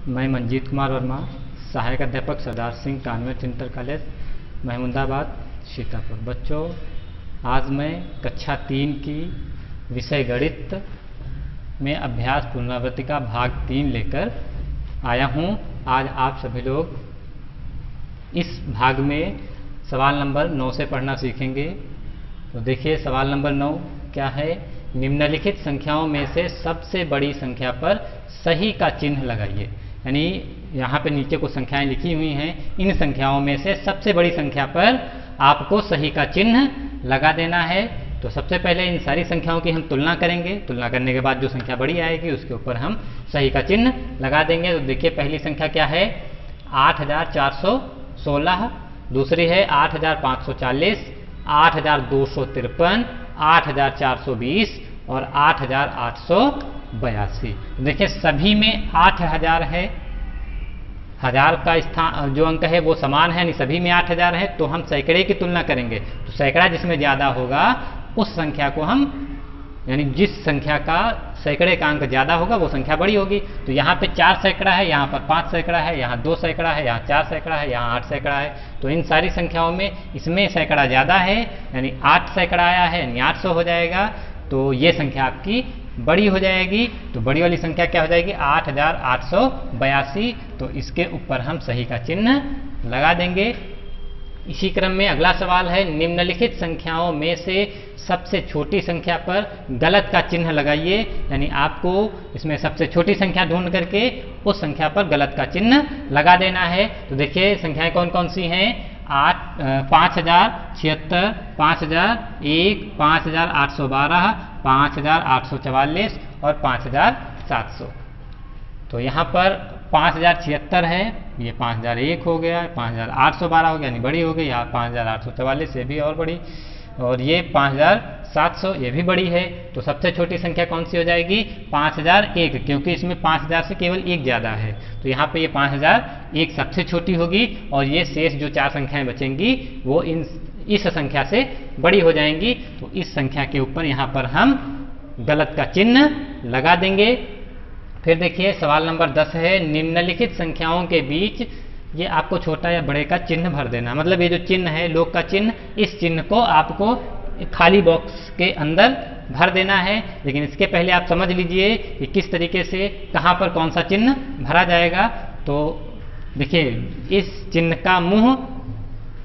मैं मंजीत कुमार वर्मा, सहायक अध्यापक Sardar Singh convent inter college Mahmudabad Sitapur. बच्चों, आज मैं कक्षा 3 की विषय गणित में अभ्यास पुनरावृत्ति का भाग 3 लेकर आया हूँ। आज आप सभी लोग इस भाग में सवाल नंबर 9 से पढ़ना सीखेंगे। तो देखिए, सवाल नंबर 9 क्या है। निम्नलिखित संख्याओं में से सबसे बड़ी संख्या पर सही का चिन्ह लगाइए। यानी यहाँ पे नीचे कुछ संख्याएं लिखी हुई हैं, इन संख्याओं में से सबसे बड़ी संख्या पर आपको सही का चिन्ह लगा देना है। तो सबसे पहले इन सारी संख्याओं की हम तुलना करेंगे। तुलना करने के बाद जो संख्या बड़ी आएगी उसके ऊपर हम सही का चिन्ह लगा देंगे। तो देखिए, पहली संख्या क्या है, 8416। दूसरी है 8540, 8253, 8420 और 8882। देखिए, सभी में 8000 है। हजार का स्थान जो अंक है वो समान है, यानी सभी में 8000 है। तो हम सैकड़े की तुलना करेंगे, तो सैकड़ा जिसमें ज़्यादा होगा उस संख्या को हम, यानी जिस संख्या का सैकड़े का अंक ज़्यादा होगा वो संख्या बड़ी होगी। तो यहाँ पे 4 सैकड़ा है, यहाँ पर 5 सैकड़ा है, यहाँ 2 सैकड़ा है, यहाँ 4 सैकड़ा है, यहाँ 8 सैकड़ा है। तो इन सारी संख्याओं में इसमें सैकड़ा ज़्यादा है, यानी 8 सैकड़ा आया है, यानी 800 हो जाएगा। तो ये संख्या आपकी बड़ी हो जाएगी। तो बड़ी वाली संख्या क्या हो जाएगी, 8882। तो इसके ऊपर हम सही का चिन्ह लगा देंगे। इसी क्रम में अगला सवाल है, निम्नलिखित संख्याओं में से सबसे छोटी संख्या पर गलत का चिन्ह लगाइए। यानी आपको इसमें सबसे छोटी संख्या ढूंढ करके उस संख्या पर गलत का चिन्ह लगा देना है। तो देखिए, संख्याएं कौन कौन सी हैं, 5076, 5001, 5812, 5844 और 5700। तो यहाँ पर 5076 है, ये 5001 हो गया, 5812 हो गया, यानी बड़ी हो गई। यहाँ 5844 ये भी और बड़ी, और ये 5700 ये भी बड़ी है। तो सबसे छोटी संख्या कौन सी हो जाएगी, 5001, क्योंकि इसमें 5000 से केवल एक ज़्यादा है। तो यहाँ पे ये 5001 सबसे छोटी होगी, और ये शेष जो 4 संख्याएं बचेंगी वो इस संख्या से बड़ी हो जाएंगी। तो इस संख्या के ऊपर यहाँ पर हम गलत का चिन्ह लगा देंगे। फिर देखिए, सवाल नंबर 10 है, निम्नलिखित संख्याओं के बीच ये आपको छोटा या बड़े का चिन्ह भर देना। मतलब ये जो चिन्ह है, लोग का चिन्ह, इस चिन्ह को आपको खाली बॉक्स के अंदर भर देना है। लेकिन इसके पहले आप समझ लीजिए कि किस तरीके से कहाँ पर कौन सा चिन्ह भरा जाएगा। तो देखिए, इस चिन्ह का मुंह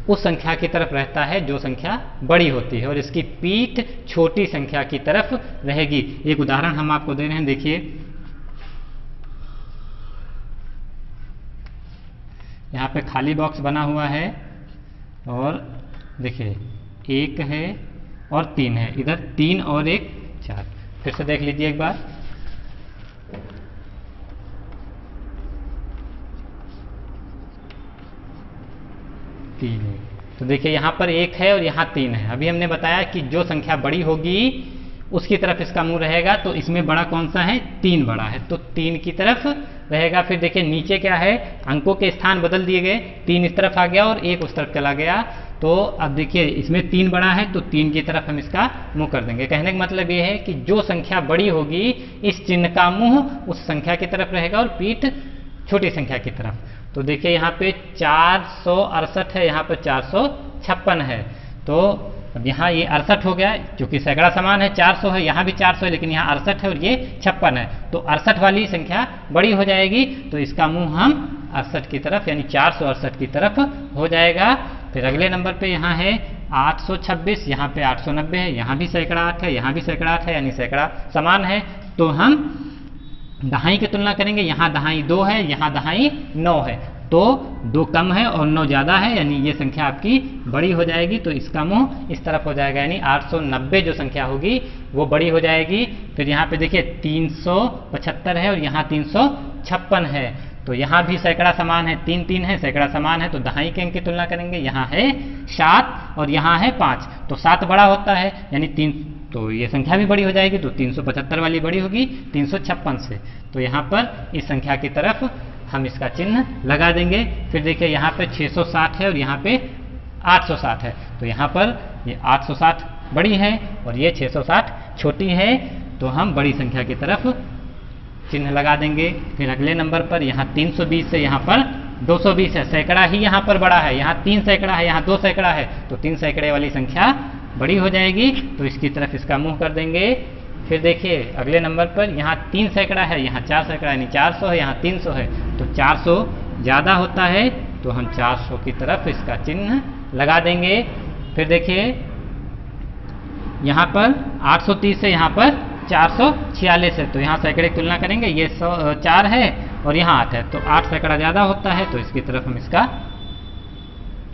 उस संख्या की तरफ रहता है जो संख्या बड़ी होती है, और इसकी पीठ छोटी संख्या की तरफ रहेगी। एक उदाहरण हम आपको दे रहे हैं, देखिए यहाँ पे खाली बॉक्स बना हुआ है, और देखिए 1 है और 3 है, इधर 3 और 1 4। फिर से देख लीजिए एक बार, तो देखिए यहाँ पर 1 है और यहाँ 3 है। अभी हमने बताया कि जो संख्या बड़ी होगी उसकी तरफ इसका मुंह रहेगा। तो इसमें बड़ा कौन सा है, 3 बड़ा है, तो 3 की तरफ रहेगा। फिर देखिए नीचे क्या है, अंकों के स्थान बदल दिए गए, 3 इस तरफ आ गया और 1 उस तरफ चला गया। तो अब देखिए, इसमें 3 बड़ा है, तो 3 की तरफ हम इसका मुंह कर देंगे। कहने का मतलब ये है कि जो संख्या बड़ी होगी इस चिन्ह का मुंह उस संख्या की तरफ रहेगा और पीठ छोटी संख्या की तरफ। तो देखिए, यहाँ पे 468 है, यहाँ पर 456 है। तो अब यहाँ ये 68 हो गया, क्योंकि सैकड़ा समान है, 400 है, यहाँ भी 400 है, लेकिन यहाँ 68 है और ये 56 है। तो 68 वाली संख्या बड़ी हो जाएगी। तो इसका मुंह हम 68 की तरफ, यानी 468 की तरफ हो जाएगा। फिर अगले नंबर पे यहाँ है 826, यहाँ पे 890 है, यहाँ भी सैकड़ा 8 है, यहाँ भी सैकड़ा 8 है, यानी सैकड़ा समान है। तो हम दहाई की तुलना करेंगे, यहाँ दहाई 2 है, यहाँ दहाई 9 है। तो 2 कम है और 9 ज़्यादा है, यानी ये संख्या आपकी बड़ी हो जाएगी। तो इसका मुंह इस तरफ हो जाएगा, यानी 890 जो संख्या होगी वो बड़ी हो जाएगी। फिर यहाँ पे देखिए 375 है और यहाँ 356 है। तो यहाँ भी सैकड़ा समान है, 3 3 है, सैकड़ा समान है। तो दहाई के अंक की तुलना करेंगे, यहाँ है 7 और यहाँ है 5। तो 7 बड़ा होता है, यानी 3, तो ये संख्या भी बड़ी हो जाएगी। तो 375 वाली बड़ी होगी 356 से। तो यहाँ पर इस संख्या की तरफ हम इसका चिन्ह लगा देंगे। फिर देखिए, यहाँ पे 660 है और यहाँ पे 860 है। तो यहाँ पर ये 860 बड़ी है और ये 660 छोटी है। तो हम बड़ी संख्या की तरफ चिन्ह लगा देंगे। फिर अगले नंबर पर यहाँ 320 से यहाँ पर 220 है, सैकड़ा ही यहाँ पर बड़ा है, यहाँ 3 सैकड़ा है, यहाँ 2 सैकड़ा है, तो 3 सैकड़े वाली संख्या बड़ी हो जाएगी, तो इसकी तरफ इसका मुंह कर देंगे। फिर देखिए अगले नंबर पर यहाँ 3 सैकड़ा है, यहाँ 4 सैकड़ा यानी 400 है, यहाँ 300 है, तो 400 ज़्यादा होता है, तो हम 400 की तरफ इसका चिन्ह लगा देंगे। फिर देखिए यहाँ पर 830 से यहाँ पर 446 है, तो यहाँ सैकड़े की तुलना करेंगे, ये 4 है और यहाँ 8 है, तो 8 सैकड़ा ज़्यादा होता है, तो इसकी तरफ हम इसका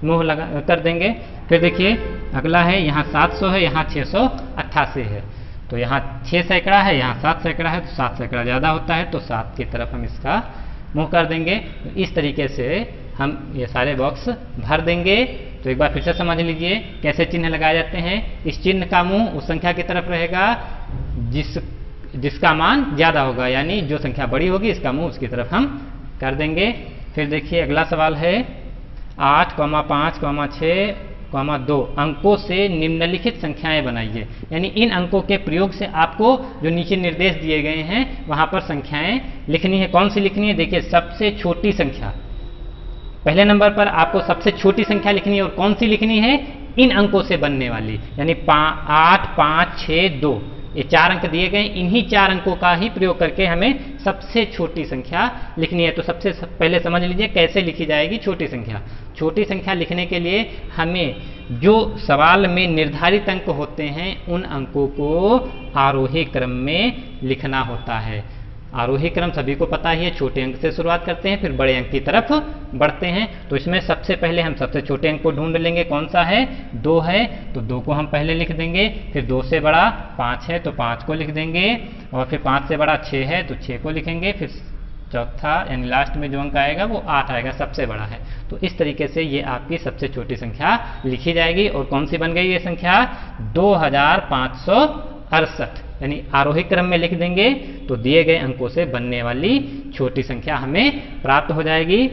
मुंह लगा कर देंगे। फिर देखिए अगला है यहाँ 700 है, यहाँ 688 है, तो यहाँ 6 सैकड़ा है, यहाँ 7 सैकड़ा है, तो 7 सैकड़ा ज़्यादा होता है, तो 7 की तरफ हम इसका मुंह कर देंगे। तो इस तरीके से हम ये सारे बॉक्स भर देंगे। तो एक बार फिर से समझ लीजिए कैसे चिन्ह लगाए जाते हैं। इस चिन्ह का मुंह उस संख्या की तरफ रहेगा जिसका मान ज़्यादा होगा, यानी जो संख्या बड़ी होगी इसका मुंह उसकी तरफ हम कर देंगे। फिर देखिए अगला सवाल है 8, 5, 6, 2 अंकों से निम्नलिखित संख्याएं बनाइए। यानी इन अंकों के प्रयोग से आपको जो नीचे निर्देश दिए गए हैं वहां पर संख्याएं लिखनी है। कौन सी लिखनी है? देखिए सबसे छोटी संख्या, पहले नंबर पर आपको सबसे छोटी संख्या लिखनी है, और कौन सी लिखनी है? इन अंकों से बनने वाली, यानी 8, 5, 6, 2 ये 4 अंक दिए गए, इन्हीं 4 अंकों का ही प्रयोग करके हमें सबसे छोटी संख्या लिखनी है। तो सबसे पहले समझ लीजिए कैसे लिखी जाएगी छोटी संख्या। छोटी संख्या लिखने के लिए हमें जो सवाल में निर्धारित अंक होते हैं उन अंकों को आरोही क्रम में लिखना होता है। आरोही क्रम सभी को पता ही है, छोटे अंक से शुरुआत करते हैं फिर बड़े अंक की तरफ बढ़ते हैं। तो इसमें सबसे पहले हम सबसे छोटे अंक को ढूंढ लेंगे, कौन सा है? 2 है, तो 2 को हम पहले लिख देंगे। फिर 2 से बड़ा 5 है तो 5 को लिख देंगे, और फिर 5 से बड़ा 6 है तो 6 को लिखेंगे। फिर चौथा यानी लास्ट में जो अंक आएगा वो 8 आएगा, सबसे बड़ा है। तो इस तरीके से ये आपकी सबसे छोटी संख्या लिखी जाएगी। और कौन सी बन गई ये संख्या? 2568, यानी आरोही क्रम में लिख देंगे तो दिए गए अंकों से बनने वाली छोटी संख्या हमें प्राप्त हो जाएगी।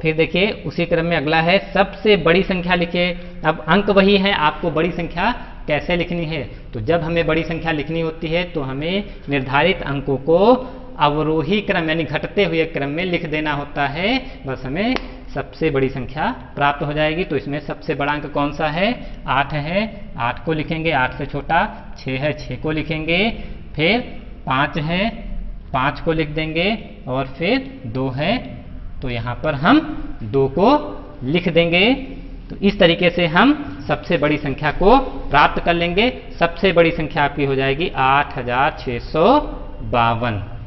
फिर देखिए उसी क्रम में अगला है सबसे बड़ी संख्या लिखिए। अब अंक वही है, आपको बड़ी संख्या कैसे लिखनी है? तो जब हमें बड़ी संख्या लिखनी होती है तो हमें निर्धारित अंकों को अवरोही क्रम यानी घटते हुए क्रम में लिख देना होता है, बस हमें सबसे बड़ी संख्या प्राप्त हो जाएगी। तो इसमें सबसे बड़ा अंक कौन सा है? 8 है, 8 को लिखेंगे। 8 से छोटा 6 है, 6 को लिखेंगे। फिर 5 है, 5 को लिख देंगे, और फिर 2 है तो यहाँ पर हम 2 को लिख देंगे। तो इस तरीके से हम सबसे बड़ी संख्या को प्राप्त कर लेंगे। सबसे बड़ी संख्या आपकी हो जाएगी 8652।